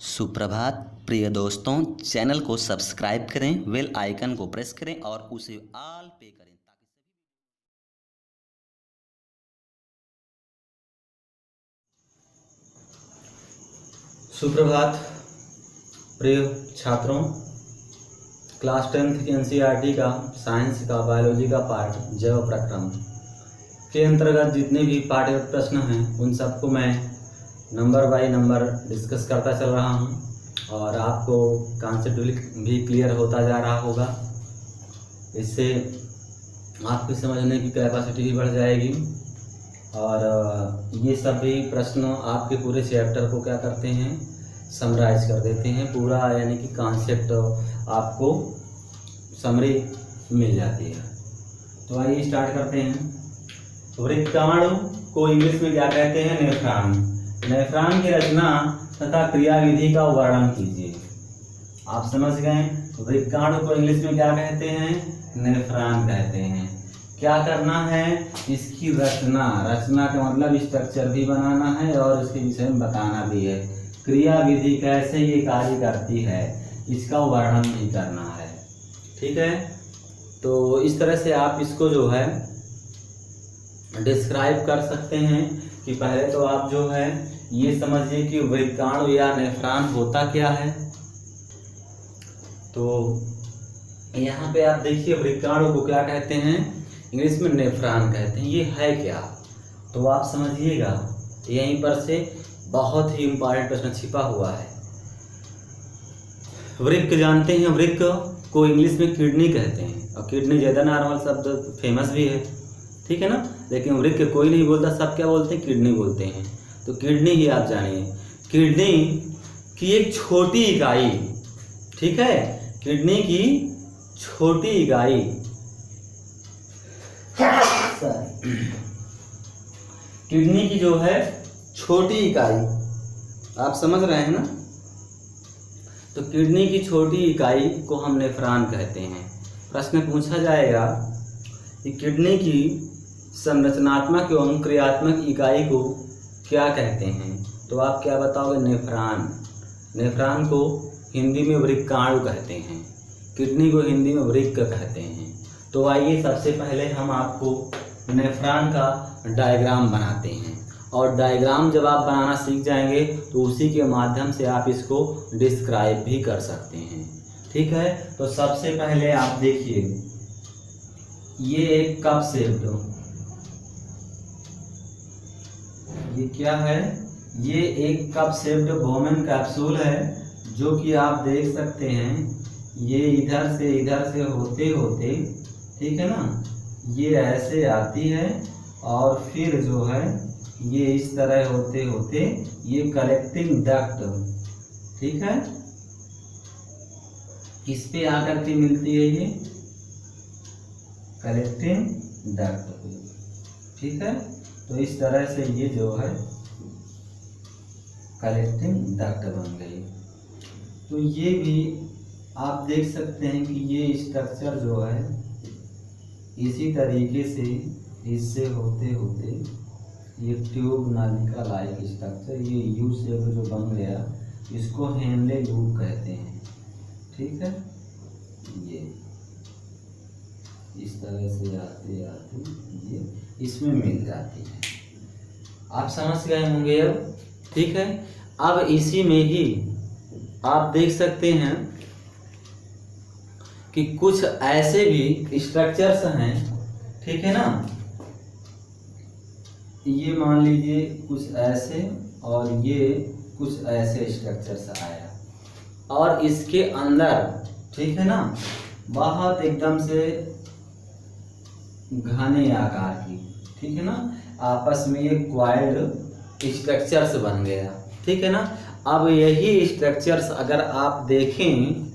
सुप्रभात प्रिय दोस्तों, चैनल को सब्सक्राइब करें, बेल आइकन को प्रेस करें और उसे ऑल पे करें ताकि सुप्रभात प्रिय छात्रों, क्लास 10th की एनसीईआरटी का साइंस का बायोलॉजी का पार्ट जैव प्रक्रम के अंतर्गत जितने भी पाठ्य प्रश्न हैं उन सबको मैं नंबर बाय नंबर डिस्कस करता चल रहा हूं और आपको कॉन्सेप्ट भी क्लियर होता जा रहा होगा। इससे आपकी समझने की कैपेसिटी भी बढ़ जाएगी और ये सभी प्रश्न आपके पूरे चैप्टर को क्या करते हैं, समराइज कर देते हैं पूरा, यानी कि कॉन्सेप्ट आपको समरी मिल जाती है। तो आइए स्टार्ट करते हैं। वृक्काणु को इंग्लिश में क्या कहते हैं? नेफ्रॉन। नेफ्रॉन की रचना तथा क्रियाविधि का वर्णन कीजिए। आप समझ गए, वृक्काणु को इंग्लिश में क्या कहते हैं? नेफ्रॉन कहते हैं। क्या करना है? इसकी रचना, रचना का मतलब स्ट्रक्चर भी बनाना है और इसके विषय में बताना भी है। क्रियाविधि कैसे ये कार्य करती है इसका वर्णन भी करना है। ठीक है, तो इस तरह से आप इसको जो है डिस्क्राइब कर सकते हैं कि पहले तो आप जो है ये समझिए कि वृक्काणु या नेफ्रॉन होता क्या है। तो यहाँ पे आप देखिए वृक्काणु को क्या कहते हैं? इंग्लिश में नेफ्रॉन कहते हैं। ये है क्या? तो आप समझिएगा, यहीं पर से बहुत ही इम्पोर्टेंट प्रश्न छिपा हुआ है। वृक्क जानते हैं, वृक्क को इंग्लिश में किडनी कहते हैं और किडनी ज़्यादा नॉर्मल शब्द, फेमस भी है, ठीक है ना। लेकिन वृक्क कोई नहीं बोलता, सब क्या बोलते हैं? किडनी बोलते हैं। तो किडनी ही आप जानिए, किडनी की एक छोटी इकाई, ठीक है, किडनी की छोटी इकाई किडनी की जो है छोटी इकाई, आप समझ रहे हैं ना। तो किडनी की छोटी इकाई को हम नेफ्रॉन कहते हैं। प्रश्न पूछा जाएगा कि किडनी की संरचनात्मक एवं क्रियात्मक इकाई को क्या कहते हैं, तो आप क्या बताओगे? नेफ्रॉन। नेफ्रॉन को हिंदी में वृक्काणु कहते हैं, किडनी को हिंदी में वृक्क कहते हैं। तो आइए सबसे पहले हम आपको नेफ्रॉन का डायग्राम बनाते हैं और डायग्राम जब आप बनाना सीख जाएंगे तो उसी के माध्यम से आप इसको डिस्क्राइब भी कर सकते हैं। ठीक है, तो सबसे पहले आप देखिए, ये एक कप शेप्ड, ये क्या है? ये एक कप शेप्ड वोमेन कैप्सूल है जो कि आप देख सकते हैं। ये इधर से होते होते, ठीक है ना, ये ऐसे आती है और फिर जो है ये इस तरह होते होते ये कलेक्टिंग डक्ट, ठीक है, किस पे आकर के मिलती है? ये कलेक्टिंग डक्ट, ठीक है। तो इस तरह से ये जो है कलेक्टिंग डक्ट बन गई। तो ये भी आप देख सकते हैं कि ये स्ट्रक्चर जो है इसी तरीके से इससे होते होते ये ट्यूब नालिका लाइक स्ट्रक्चर, ये यू शेप जो बन गया, इसको हेनले लूप कहते हैं। ठीक है, ये इस तरह से आते आते ये इसमें मिल जाती है। आप समझ गए होंगे अब, ठीक है। अब इसी में ही आप देख सकते हैं कि कुछ ऐसे भी स्ट्रक्चर्स हैं, ठीक है ना। ये मान लीजिए कुछ ऐसे और ये कुछ ऐसे स्ट्रक्चर्स आया और इसके अंदर, ठीक है ना, बहुत एकदम से घने आकार की, ठीक है ना, आपस में ये क्वाइल्ड स्ट्रक्चर्स बन गया, ठीक है ना। अब यही स्ट्रक्चर्स अगर आप देखें,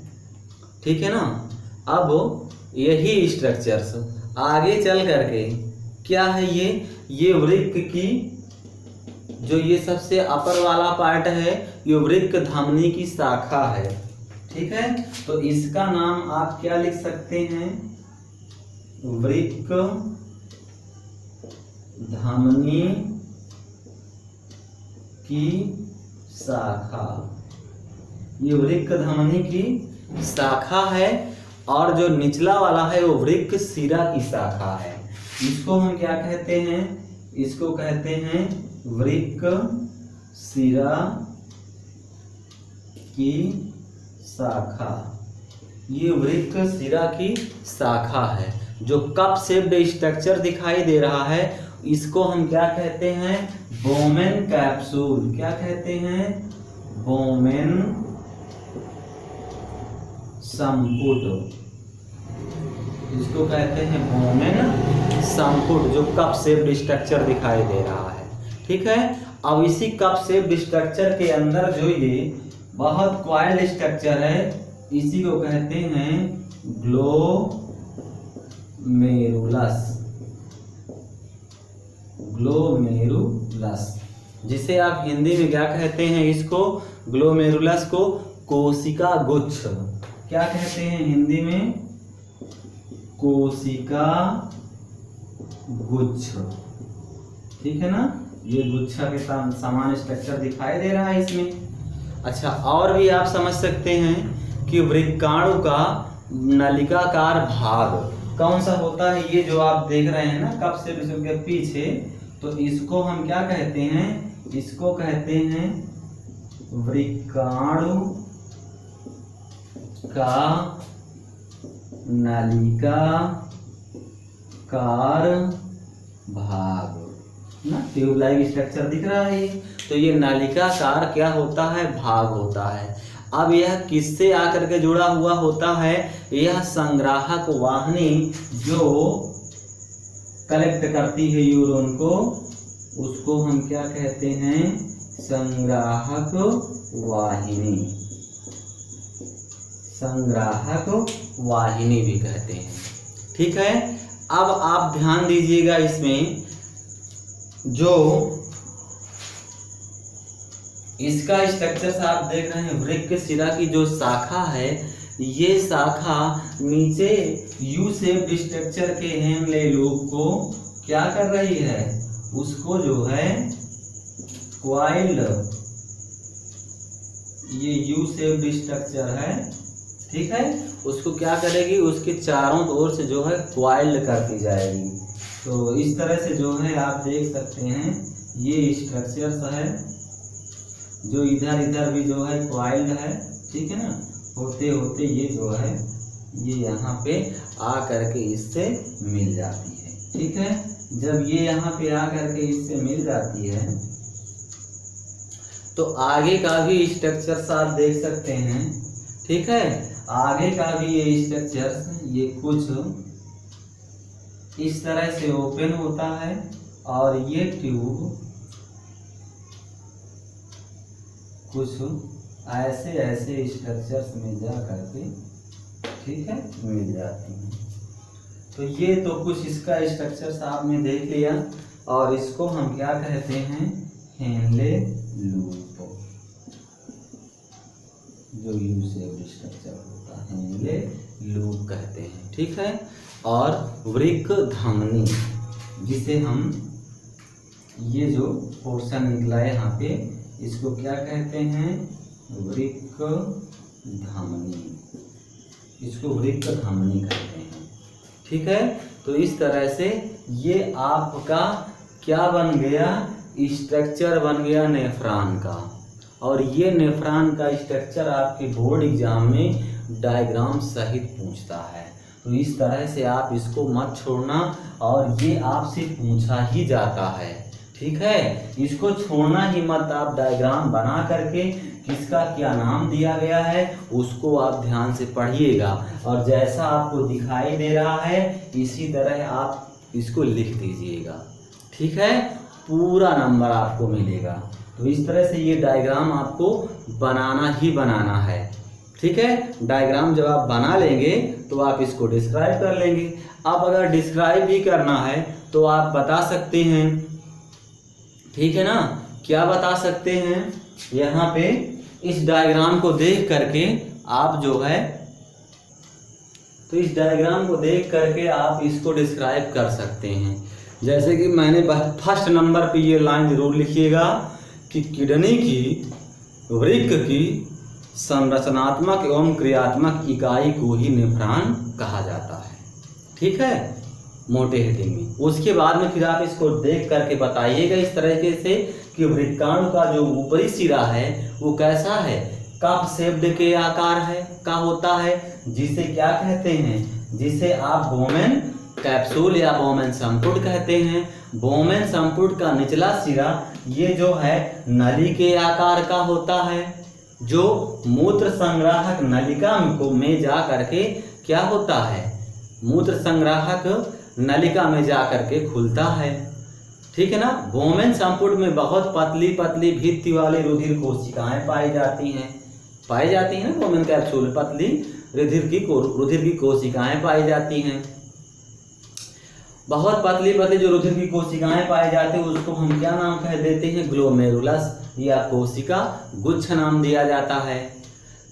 ठीक है ना, अब यही स्ट्रक्चर्स आगे चल करके क्या है? ये वृक्क की जो ये सबसे अपर वाला पार्ट है, ये वृक्क धमनी की शाखा है, ठीक है। तो इसका नाम आप क्या लिख सकते हैं? वृक्क धमनी की शाखा, ये वृक्क धमनी की शाखा है, और जो निचला वाला है वो वृक्क शिरा की शाखा है। इसको हम क्या कहते हैं? इसको कहते हैं वृक्क शिरा की शाखा। ये वृक्क शिरा की शाखा है। जो कप शेप्ड स्ट्रक्चर दिखाई दे रहा है इसको हम क्या कहते हैं? Bowman capsule. क्या कहते हैं? बोमेन संपुट। इसको कहते हैं बोमेन संपुट, जो कप शेप्ड स्ट्रक्चर दिखाई दे रहा है। ठीक है। अब इसी कप शेप्ड स्ट्रक्चर के अंदर जो ये बहुत क्वाइल्ड स्ट्रक्चर है इसी को कहते हैं ग्लोमेरुलस। ग्लोमेरुलस, जिसे आप हिंदी में क्या कहते हैं? इसको ग्लोमेरुलस को कोशिका गुच्छ। क्या कहते हैं हिंदी में? कोशिका गुच्छ। ठीक है ना। ये गुच्छा के समान स्ट्रक्चर दिखाई दे रहा है इसमें। अच्छा, और भी आप समझ सकते हैं कि वृक्काणु का नलिकाकार भाग कौन सा होता है? ये जो आप देख रहे हैं ना कप से के पीछे, तो इसको हम क्या कहते हैं? इसको कहते हैं वृक्काणु का नलिकाकार भाग ना। ट्यूबलाइक स्ट्रक्चर दिख रहा है। तो ये नलिकाकार क्या होता है? भाग होता है। अब यह किससे आकर के जुड़ा हुआ होता है? यह संग्राहक वाहिनी जो कलेक्ट करती है यूरोन को, उसको हम क्या कहते हैं? संग्राहक वाहिनी। संग्राहक वाहिनी भी कहते हैं। ठीक है। अब आप ध्यान दीजिएगा, इसमें जो इसका स्ट्रक्चर आप देख रहे हैं, वृक्क शिरा की जो शाखा है, ये शाखा नीचे यू शेप्ड स्ट्रक्चर के हेमले लूप को क्या कर रही है? उसको जो है क्वाइल्ड, ये यू शेप्ड स्ट्रक्चर है, ठीक है, उसको क्या करेगी? उसके चारों ओर से जो है क्वाइल्ड करती जाएगी। तो इस तरह से जो है आप देख सकते हैं ये स्ट्रक्चर्स है जो इधर इधर भी जो है क्वाइल्ड है। ठीक है ना। होते होते ये जो है ये यहाँ पे आ करके इससे मिल जाती है। ठीक है। जब ये यहाँ पे आ करके इससे मिल जाती है तो आगे का भी स्ट्रक्चर्स आप देख सकते हैं। ठीक है। आगे का भी ये स्ट्रक्चर्स ये कुछ इस तरह से ओपन होता है और ये ट्यूब कुछ ऐसे ऐसे स्ट्रक्चर्स में जा करके, ठीक है, मिल जाती हैं। तो ये तो कुछ इसका स्ट्रक्चर्स आपने देख लिया, और इसको हम क्या कहते हैं? हेनले लूप, जो यू शेप्ड स्ट्रक्चर होता है हेनले लूप कहते हैं। ठीक है। और वृक्क धमनी, जिसे हम ये जो पोर्शन निकला है यहाँ पे, इसको क्या कहते हैं? वृक्क धमनी। इसको वृक्क धमनी कहते हैं। ठीक है। तो इस तरह से ये आपका क्या बन गया? स्ट्रक्चर बन गया नेफ्रॉन का। और ये नेफ्रॉन का स्ट्रक्चर आपके बोर्ड एग्जाम में डायग्राम सहित पूछता है। तो इस तरह से आप इसको मत छोड़ना, और ये आपसे पूछा ही जाता है। ठीक है। इसको छोड़ना ही मत। आप डायग्राम बना करके किसका क्या नाम दिया गया है उसको आप ध्यान से पढ़िएगा, और जैसा आपको दिखाई दे रहा है इसी तरह आप इसको लिख दीजिएगा। ठीक है। पूरा नंबर आपको मिलेगा। तो इस तरह से ये डायग्राम आपको बनाना ही बनाना है। ठीक है। डायग्राम जब आप बना लेंगे तो आप इसको डिस्क्राइब कर लेंगे। अब अगर डिस्क्राइब भी करना है तो आप बता सकते हैं। ठीक है ना। क्या बता सकते हैं? यहाँ पे इस डायग्राम को देख करके आप जो है, तो इस डायग्राम को देख करके आप इसको डिस्क्राइब कर सकते हैं। जैसे कि मैंने फर्स्ट नंबर पे ये लाइन जरूर लिखिएगा कि किडनी की वृक्क की संरचनात्मक एवं क्रियात्मक इकाई को ही नेफ्रॉन कहा जाता है। ठीक है, मोटे हेडिंग में। उसके बाद में फिर आप इसको देख करके बताइएगा इस तरीके से कि वृक्काणु का जो ऊपरी सिरा है वो कैसा है, कप शेप्ड के आकार है का होता है, जिसे क्या कहते हैं, जिसे आप बोमेन कैप्सूल या बोमेन संपुट कहते हैं। बोमेन संपुट का निचला सिरा ये जो है नली के आकार का होता है, जो मूत्र संग्राहक नलिका में जा करके क्या होता है, मूत्र संग्राहक नलिका में जा करके खुलता है। ठीक है ना। बोमेन संपुट में बहुत पतली पतली भित्ति वाली रुधिर कोशिकाएं पाई जाती हैं ना। बोमेन कैप्सूल पतली रुधिर की कोशिकाएं पाई जाती हैं। बहुत पतली पतली जो रुधिर की कोशिकाएं पाई जाती है उसको हम क्या नाम कह देते हैं, ग्लोमेरुलस या कोशिका गुच्छ नाम दिया जाता है।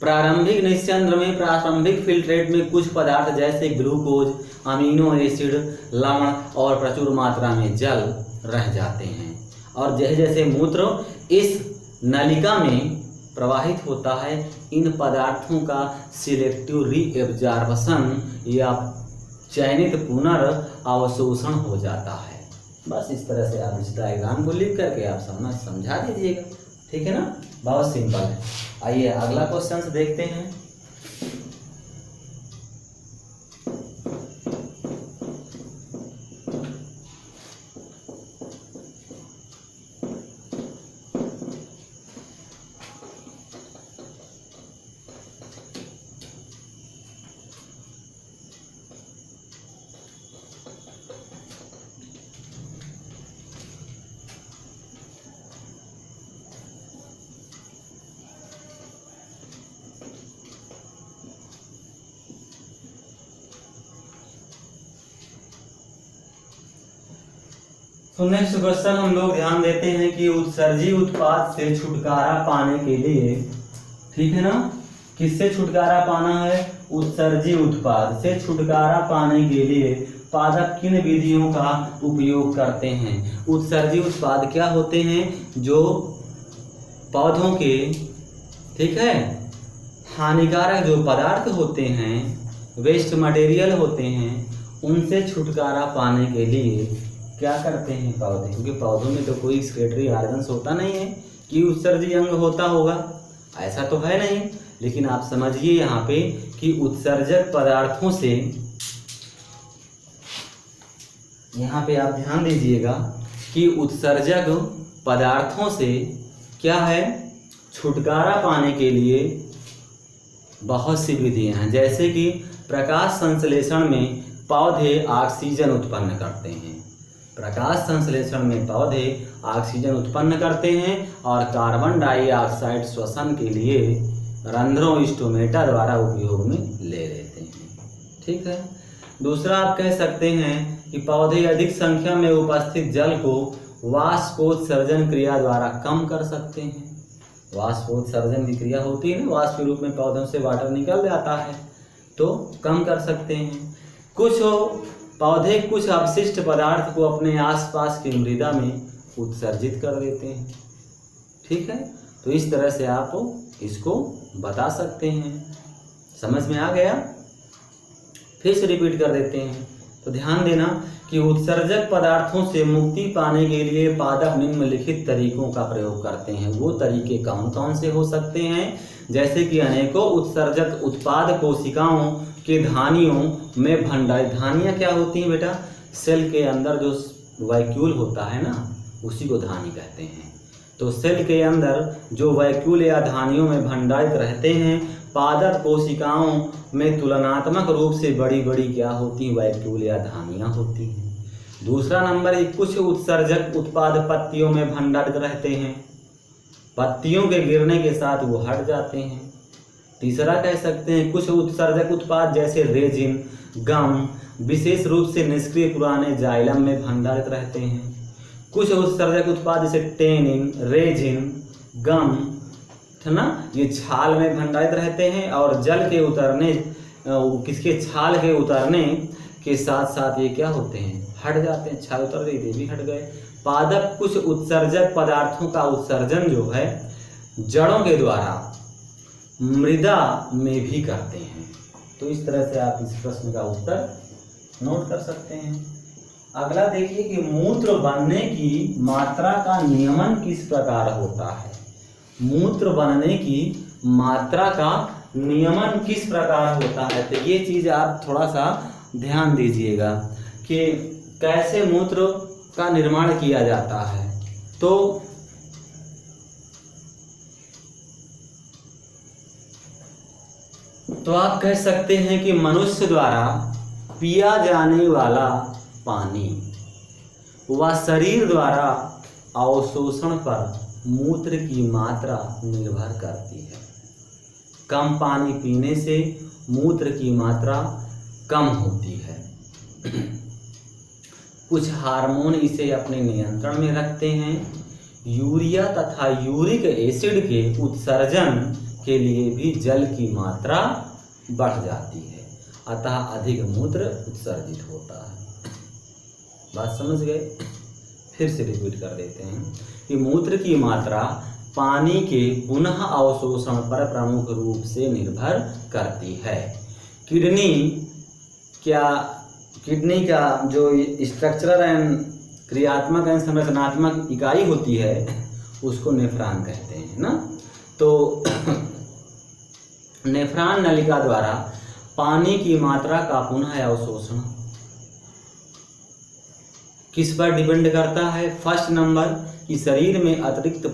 प्रारंभिक निस्यंद्र में प्रारंभिक फिल्ट्रेट में कुछ पदार्थ जैसे ग्लूकोज, अमीनो एसिड, लवण और प्रचुर मात्रा में जल रह जाते हैं। और जैसे जैसे मूत्र इस नलिका में प्रवाहित होता है, इन पदार्थों का सिलेक्टिव रीएब्जॉर्प्शन या चयनित पुनर्अवशोषण हो जाता है। बस इस तरह से आप इस डायग्राम को लिख करके आप समझा दीजिएगा। ठीक है ना, बहुत सिंपल है। आइए अगला क्वेश्चन देखते हैं। तो नेक्स्ट क्वेश्चन हम लोग ध्यान देते हैं कि उत्सर्जी उत्पाद से छुटकारा पाने के लिए, ठीक है ना, किससे छुटकारा पाना है, उत्सर्जी उत्पाद से छुटकारा पाने के लिए पादप किन विधियों का उपयोग करते हैं। उत्सर्जी उत्पाद क्या होते हैं, जो पौधों के, ठीक है, हानिकारक जो पदार्थ होते हैं, वेस्ट मटेरियल होते हैं, उनसे छुटकारा पाने के लिए क्या करते हैं पौधे, क्योंकि पौधों में तो कोई एक्सक्रीटरी ऑर्गन्स होता नहीं है कि उत्सर्जी अंग होता होगा, ऐसा तो है नहीं। लेकिन आप समझिए यहाँ पे कि उत्सर्जक पदार्थों से, यहाँ पे आप ध्यान दीजिएगा कि उत्सर्जक पदार्थों से क्या है, छुटकारा पाने के लिए बहुत सी विधियां हैं। जैसे कि प्रकाश संश्लेषण में पौधे ऑक्सीजन उत्पन्न करते हैं, प्रकाश संश्लेषण में पौधे ऑक्सीजन उत्पन्न करते हैं और कार्बन डाइऑक्साइड श्वसन के लिए रंध्रों स्टोमेटा द्वारा उपयोग में ले लेते हैं। ठीक है। दूसरा आप कह सकते हैं कि पौधे अधिक संख्या में उपस्थित जल को वाष्पोत्सर्जन क्रिया द्वारा कम कर सकते हैं। वाष्पोत्सर्जन की क्रिया होती है ना, वाष्प के रूप में पौधों से वाटर निकल जाता है, तो कम कर सकते हैं। कुछ पौधे कुछ अपशिष्ट पदार्थ को अपने आसपास की मृदा में उत्सर्जित कर देते हैं। ठीक है, तो इस तरह से आप इसको बता सकते हैं। समझ में आ गया? फिर से रिपीट कर देते हैं। तो ध्यान देना कि उत्सर्जक पदार्थों से मुक्ति पाने के लिए पादप निम्नलिखित तरीकों का प्रयोग करते हैं। वो तरीके कौन कौन से हो सकते हैं? जैसे कि अनेकों उत्सर्जक उत्पाद कोशिकाओं के धानियों में भंडारित। धानियाँ क्या होती हैं बेटा? सेल के अंदर जो वैक्यूल होता है ना, उसी को धानी कहते हैं। तो सेल के अंदर जो वैक्यूल या धानियों में भंडारित रहते हैं, पादप कोशिकाओं में तुलनात्मक रूप से बड़ी बड़ी क्या होती, वैक्यूल या धानियाँ होती हैं। दूसरा नंबर, कुछ उत्सर्जक उत्पाद पत्तियों में भंडारित रहते हैं, पत्तियों के गिरने के साथ वो हट जाते हैं। तीसरा कह सकते हैं कुछ उत्सर्जक उत्पाद जैसे रेजिन, गम विशेष रूप से निष्क्रिय पुराने जाइलम में भंडारित रहते हैं। कुछ उत्सर्जक उत्पाद जैसे टेनिन, रेजिन, गम, है ना, ये छाल में भंडारित रहते हैं और जल के उतरने, किसके छाल के उतरने के साथ साथ ये क्या होते हैं, हट जाते हैं। छाल उतर गई, ये भी हट गए। पादप कुछ उत्सर्जक पदार्थों का उत्सर्जन जो है जड़ों के द्वारा मृदा में भी करते हैं। तो इस तरह से आप इस प्रश्न का उत्तर नोट कर सकते हैं। अगला देखिए कि मूत्र बनने की मात्रा का नियमन किस प्रकार होता है। मूत्र बनने की मात्रा का नियमन किस प्रकार होता है, तो ये चीज़ आप थोड़ा सा ध्यान दीजिएगा कि कैसे मूत्र का निर्माण किया जाता है। तो आप कह सकते हैं कि मनुष्य द्वारा पिया जाने वाला पानी व शरीर द्वारा अवशोषण पर मूत्र की मात्रा निर्भर करती है। कम पानी पीने से मूत्र की मात्रा कम होती है। कुछ हार्मोन इसे अपने नियंत्रण में रखते हैं। यूरिया तथा यूरिक एसिड के उत्सर्जन के लिए भी जल की मात्रा बढ़ जाती है, अतः अधिक मूत्र उत्सर्जित होता है। बात समझ गए? फिर से रिपीट कर देते हैं कि मूत्र की मात्रा पानी के पुनः अवशोषण पर प्रमुख रूप से निर्भर करती है। किडनी का जो स्ट्रक्चरल एंड क्रियात्मक एवं संरचनात्मक इकाई होती है उसको नेफ्रॉन कहते हैं ना। तो नेफ्रॉन नलिका द्वारा पानी की मात्रा का पुनः अवशोषण किस पर डिपेंड करता है। फर्स्ट नंबर कि शरीर में अतिरिक्त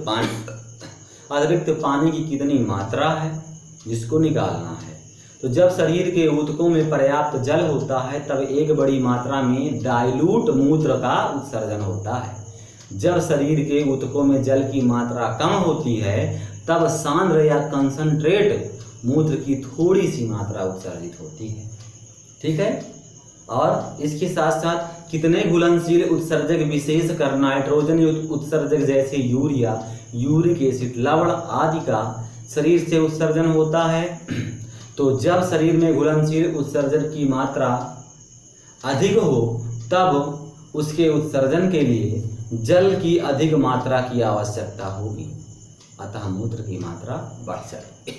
पानी की कितनी मात्रा है जिसको निकालना है। तो जब शरीर के ऊतकों में पर्याप्त जल होता है तब एक बड़ी मात्रा में डाइल्यूट मूत्र का उत्सर्जन होता है। जब शरीर के ऊतकों में जल की मात्रा कम होती है तब सांद्र या कंसंट्रेट मूत्र की थोड़ी सी मात्रा उत्सर्जित होती है। ठीक है। और इसके साथ साथ कितने घुलनशील उत्सर्जक विशेषकर नाइट्रोजन उत्सर्जक जैसे यूरिया, यूरिक एसिड, लवण आदि का शरीर से उत्सर्जन होता है। तो जब शरीर में घुलनशील उत्सर्जन की मात्रा अधिक हो तब उसके उत्सर्जन के लिए जल की अधिक मात्रा की आवश्यकता होगी, अतः मूत्र की मात्रा बढ़ जाएगी।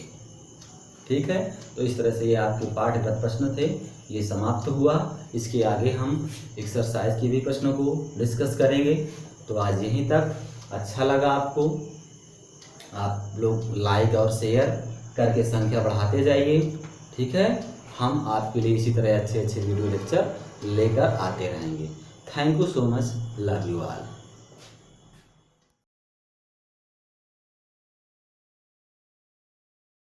ठीक है। तो इस तरह से ये आपके पाठगत प्रश्न थे, ये समाप्त हुआ। इसके आगे हम एक्सरसाइज के भी प्रश्नों को डिस्कस करेंगे। तो आज यहीं तक। अच्छा लगा आपको, आप लोग लाइक और शेयर करके संख्या बढ़ाते जाइए। ठीक है। हम आपके लिए इसी तरह अच्छे अच्छे वीडियो लेक्चर लेकर आते रहेंगे। Thank you so much. Love you all.